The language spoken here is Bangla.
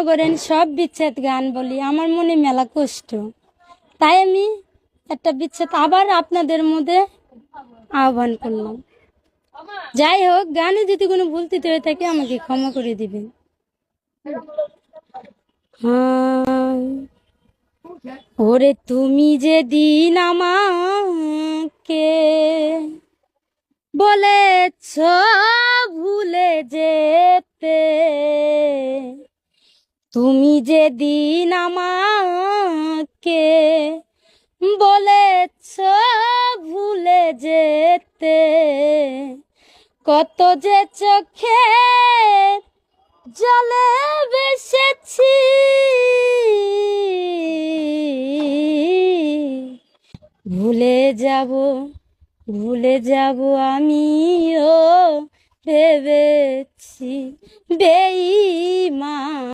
মনে করেন সব বিচ্ছেদ গান বলি, আমার মনে মেলা কষ্ট, তাই আমি একটা বিচ্ছেদ আবার আপনাদের মধ্যে আহ্বান করলাম। যাই হোক, গানে যদি কোনো ভুল ত্রুটি হয়ে থাকে আমাকে ক্ষমা করে দিবেন। ওরে তুমি যেদিন আমাকে বলেছ ভুলে যেতে, তুমি যেদিন আমাকে বলেছ ভুলে যেতে, কত যে চোখে জলে বেসেছি, ভুলে যাব ভুলে যাব আমিও ভেবেছি বেঈমান।